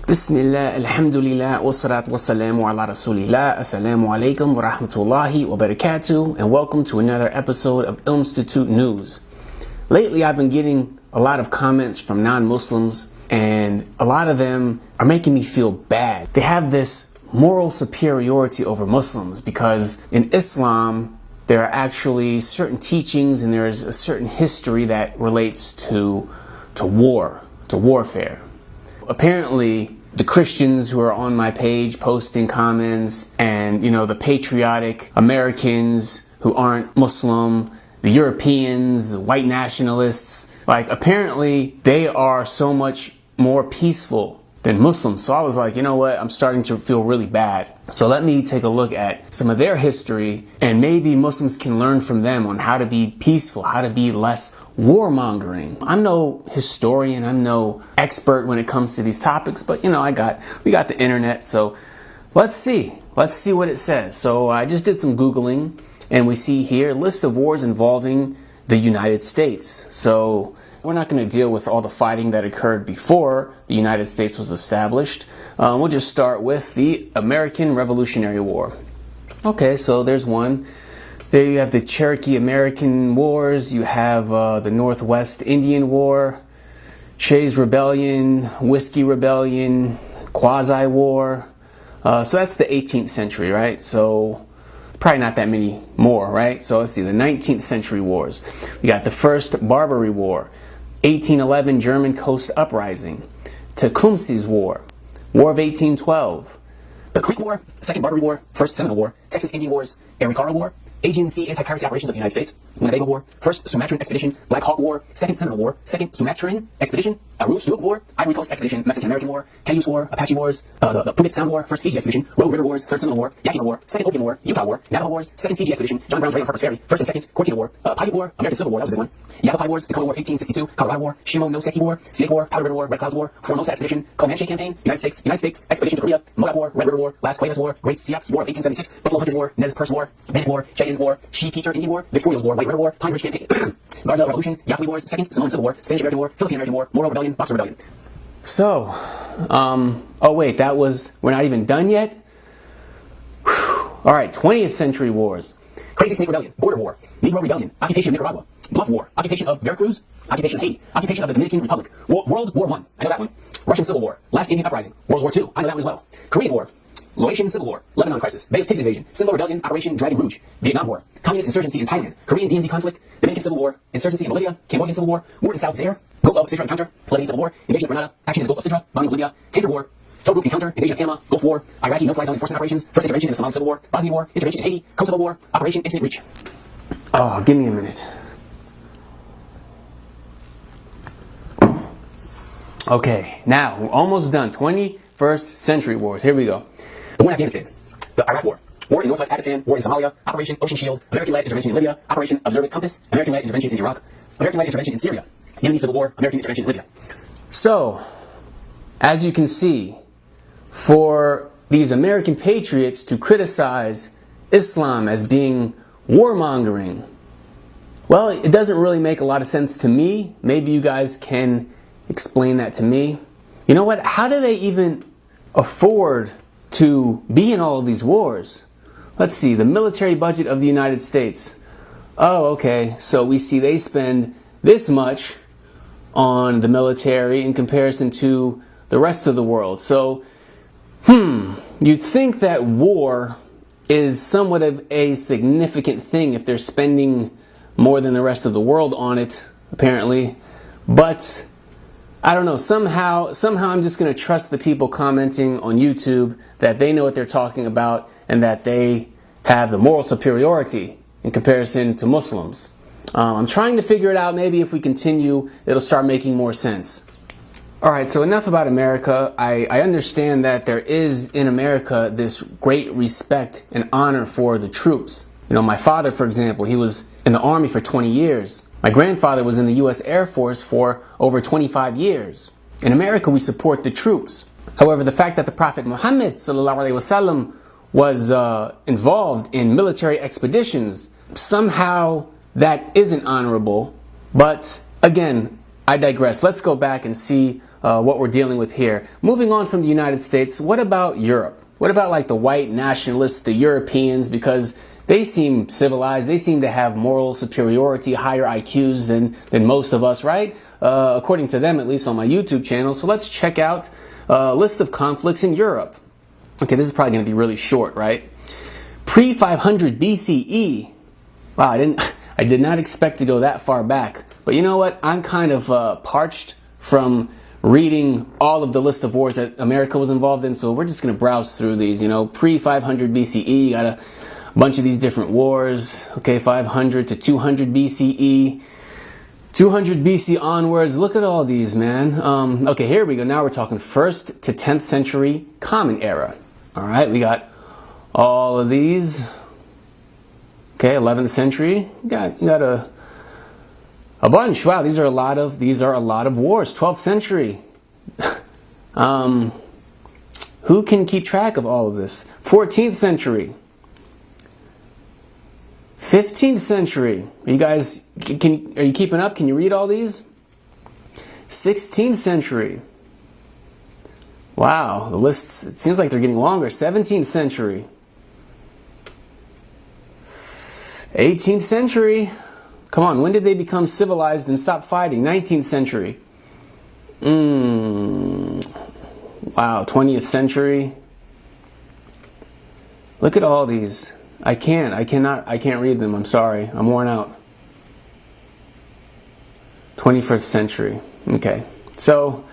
Bismillah, alhamdulillah, wassalat wassalamu ala rasulillah, assalamu alaikum wa rahmatullahi wa barakatuh, and welcome to another episode of Institute News. Lately, I've been getting a lot of comments from non-Muslims, and a lot of them are making me feel bad. They have this moral superiority over Muslims because in Islam, there are actually certain teachings and there's a certain history that relates to warfare. Apparently, the Christians who are on my page posting comments and, the patriotic Americans who aren't Muslim, the Europeans, the white nationalists, apparently they are so much more peaceful than Muslims. So I was like, you know what? I'm starting to feel really bad. So let me take a look at some of their history and maybe Muslims can learn from them on how to be peaceful, how to be less warmongering. I'm no historian, I'm no expert when it comes to these topics, but we got the internet, so let's see what it says. So I just did some Googling and we see here a list of wars involving the United States. So we're not going to deal with all the fighting that occurred before the United States was established. We'll just start with the American Revolutionary War. Okay, so there's one. There you have the Cherokee-American Wars. You have the Northwest Indian War, Shays Rebellion, Whiskey Rebellion, Quasi-War. So that's the 18th century, right? So probably not that many more, right? So let's see, the 19th century wars. We got the First Barbary War, 1811 German Coast Uprising, Tecumseh's War, War of 1812, the Creek War, Second Barbary War, First Seminole War, Texas Indian Wars, Arikara War, Aegean Sea Anti-Piracy Operations of the United States, Winnebago War, First Sumatran Expedition, Black Hawk War, Second Seminole War, Second Sumatran Expedition, Aroostook War, Ivory Coast Expedition, Mexican-American War, Cayuse War, Apache Wars, the Puget Sound War, First Fiji Expedition, Rogue River Wars, Third Seminole War, Yakima War, Second Opium War, Utah War, Navajo Wars, Second Fiji Expedition, John Brown's Raid on Harper's Ferry, First and Second Cortina War, Paiute War, American Civil War, that was a big one, Yavapai Wars, Dakota War, 1862, Colorado War, Shimonoseki War, Snake War, Powder River War, Red Clouds War, Formosa Expedition, Comanche Campaign, United States Expedition to Korea, Moab War, Red River War, Las Cuevas War, Great Sioux War of 1876, Buffalo Hunters War, Nez Perce War, Bannock War, Cheyenne War, She-Peter Indian War, Victoria's War, White River War, Pine Ridge Campaign, Garza Revolution, Yapoli Wars, Second Samoan Civil War, Spanish-American War, Philippine-American War, Moro Rebellion, Boxer Rebellion. So, oh wait, we're not even done yet? Alright, 20th century wars. Crazy Snake Rebellion, Border War, Negro Rebellion, Occupation of Nicaragua, Bluff War, Occupation of Veracruz, Occupation of Haiti, Occupation of the Dominican Republic, World War I, I know that one. Russian Civil War, Last Indian Uprising, World War II, I know that one as well. Korean War, Laotian Civil War, Lebanon Crisis, Bay of Pigs Invasion, Simba Rebellion, Operation Dragon Rouge, Vietnam War, Communist Insurgency in Thailand, Korean DMZ Conflict, Dominican Civil War, Insurgency in Bolivia, Cambodian Civil War, War in South Zaire, Gulf of Sidra Encounter, Lebanese Civil War, Invasion of Grenada, Action in the Gulf of Sidra, Bombing of Libya, Tanker War, Tobruk Encounter, Invasion of Panama, Gulf War, Iraqi No-Fly Zone Enforcement Operations, First Intervention in the Somali Civil War, Bosnia War, Intervention in Haiti, Kosovo War, Operation Infinite Reach. Oh, give me a minute. Okay, now we're almost done. 21st century wars. Here we go. The war in Afghanistan, the Iraq War, War in Northwest Pakistan, War in Somalia, Operation Ocean Shield, American-led intervention in Libya, Operation Observant Compass, American-led intervention in Iraq, American-led intervention in Syria, Yemeni Civil War, American intervention in Libya. So, as you can see, for these American patriots to criticize Islam as being warmongering, well, it doesn't really make a lot of sense to me. Maybe you guys can explain that to me. You know what? How do they even afford to be in all of these wars? Let's see, the military budget of the United States. Oh, okay, so we see they spend this much on the military in comparison to the rest of the world. So, you'd think that war is somewhat of a significant thing if they're spending more than the rest of the world on it, apparently. But I don't know, somehow I'm just going to trust the people commenting on YouTube that they know what they're talking about and that they have the moral superiority in comparison to Muslims. I'm trying to figure it out. Maybe if we continue, it'll start making more sense. Alright, so enough about America. I understand that there is in America this great respect and honor for the troops. My father, for example, he was in the Army for 20 years. My grandfather was in the U.S. Air Force for over 25 years. In America, we support the troops. However, the fact that the Prophet Muhammad ﷺ was involved in military expeditions, somehow that isn't honorable. But again, I digress. Let's go back and see what we're dealing with here. Moving on from the United States, what about Europe? What about like the white nationalists, the Europeans? Because they seem civilized. They seem to have moral superiority, higher IQs than most of us, right? According to them, at least on my YouTube channel. So let's check out a list of conflicts in Europe. Okay, this is probably going to be really short, right? Pre-500 BCE. Wow, I did not expect to go that far back. But you know what? I'm kind of parched from reading all of the list of wars that America was involved in. So we're just going to browse through these. You know, pre-500 BCE, got a bunch of these different wars. Okay, 500 to 200 BCE. 200 BC onwards. Look at all these, man. Okay, here we go. Now we're talking 1st to 10th century Common Era. All right, we got all of these. Okay, 11th century. You got a bunch. Wow, these are a lot of wars. 12th century. Who can keep track of all of this? 14th century. 15th century. Are you guys are you keeping up? Can you read all these? 16th century. Wow, the lists, it seems like they're getting longer. 17th century. 18th century. Come on, when did they become civilized and stop fighting? 19th century. Wow, 20th century. Look at all these. I can't read them. I'm sorry. I'm worn out. 21st century. Okay. So,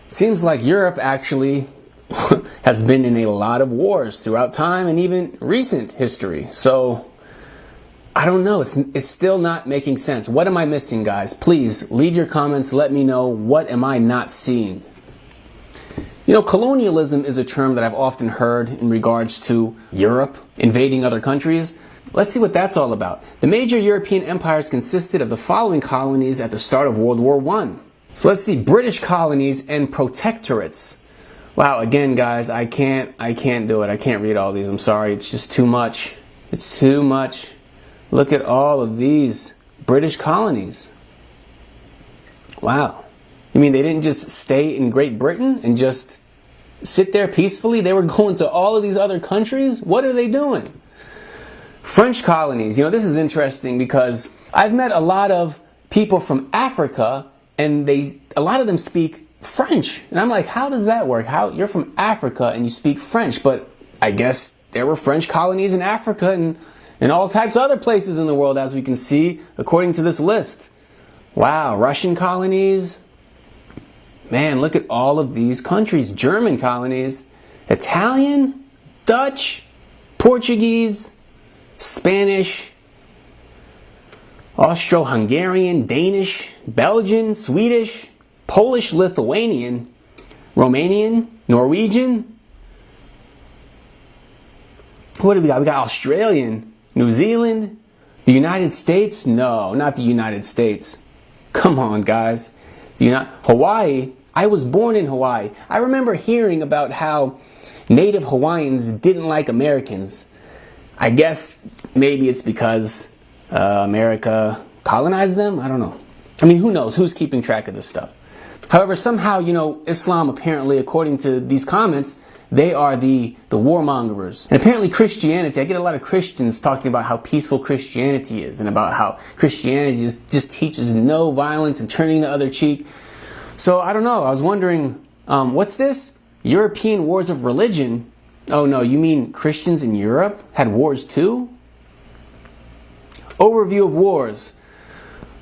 seems like Europe actually has been in a lot of wars throughout time and even recent history. So, I don't know. It's still not making sense. What am I missing, guys? Please leave your comments. Let me know. What am I not seeing? You know, colonialism is a term that I've often heard in regards to Europe invading other countries. Let's see what that's all about. The major European empires consisted of the following colonies at the start of World War I. So let's see, British colonies and protectorates. Wow, again, guys, I can't do it. I can't read all these. I'm sorry. It's just too much. It's too much. Look at all of these British colonies. Wow. You mean they didn't just stay in Great Britain and just sit there peacefully? They were going to all of these other countries? What are they doing? French colonies. You know, this is interesting because I've met a lot of people from Africa and a lot of them speak French. And I'm like, how does that work? How you're from Africa and you speak French? But I guess there were French colonies in Africa and all types of other places in the world, as we can see, according to this list. Wow, Russian colonies. Man, look at all of these countries. German colonies, Italian, Dutch, Portuguese, Spanish, Austro-Hungarian, Danish, Belgian, Swedish, Polish, Lithuanian, Romanian, Norwegian. What do we got? We got Australian, New Zealand, the United States. No, not the United States. Come on, guys. Hawaii. I was born in Hawaii. I remember hearing about how native Hawaiians didn't like Americans. I guess maybe it's because America colonized them. I don't know. I mean, who knows? Who's keeping track of this stuff? However, somehow, you know, Islam apparently, according to these comments, they are the warmongers. And apparently Christianity, I get a lot of Christians talking about how peaceful Christianity is and about how Christianity just teaches no violence and turning the other cheek. So I don't know. I was wondering, what's this? European wars of religion? Oh no, you mean Christians in Europe had wars too? Overview of wars.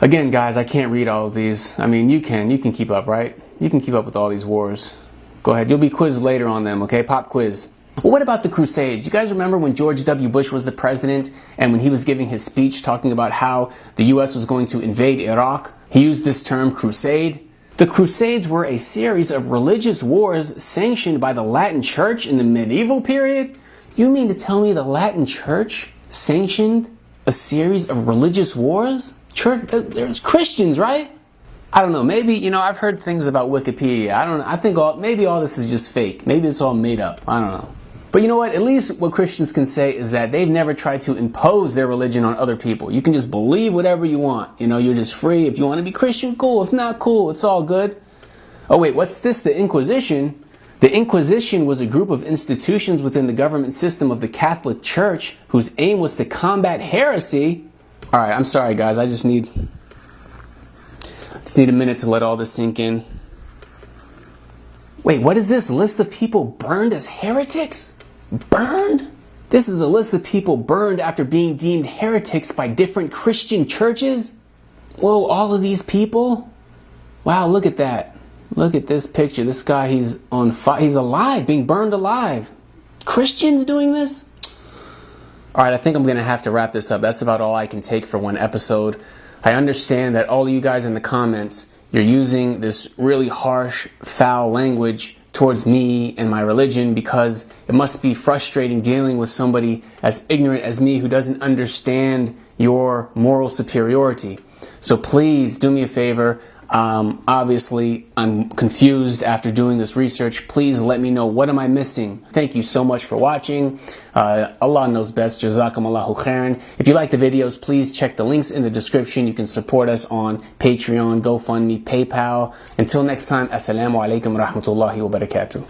Again, guys, I can't read all of these. I mean, you can keep up, right? You can keep up with all these wars. Go ahead. You'll be quizzed later on them, okay? Pop quiz. Well, what about the Crusades? You guys remember when George W. Bush was the president and when he was giving his speech talking about how the U.S. was going to invade Iraq? He used this term, crusade. The Crusades were a series of religious wars sanctioned by the Latin Church in the medieval period? You mean to tell me the Latin Church sanctioned a series of religious wars? There's Christians, right? I don't know. Maybe, you know, I've heard things about Wikipedia. I don't know. I think maybe all this is just fake. Maybe it's all made up. I don't know. But you know what? At least what Christians can say is that they've never tried to impose their religion on other people. You can just believe whatever you want. You know, you're just free. If you want to be Christian, cool. If not, cool. It's all good. Oh wait, what's this? The Inquisition? The Inquisition was a group of institutions within the government system of the Catholic Church whose aim was to combat heresy. Alright, I'm sorry guys, I just need a minute to let all this sink in. Wait, what is this? A list of people burned as heretics? Burned? This is a list of people burned after being deemed heretics by different Christian churches? Whoa, all of these people? Wow, look at that. Look at this picture. This guy, he's on fire. He's alive, being burned alive. Christians doing this? Alright, I think I'm going to have to wrap this up. That's about all I can take for one episode. I understand that all of you guys in the comments, you're using this really harsh, foul language towards me and my religion because it must be frustrating dealing with somebody as ignorant as me who doesn't understand your moral superiority. So please do me a favor. Obviously, I'm confused after doing this research. Please let me know, what am I missing? Thank you so much for watching. Allah knows best. Jazakum Allahu khairan. If you like the videos, please check the links in the description. You can support us on Patreon, GoFundMe, PayPal. Until next time, Assalamu alaikum wa rahmatullahi wa barakatuh.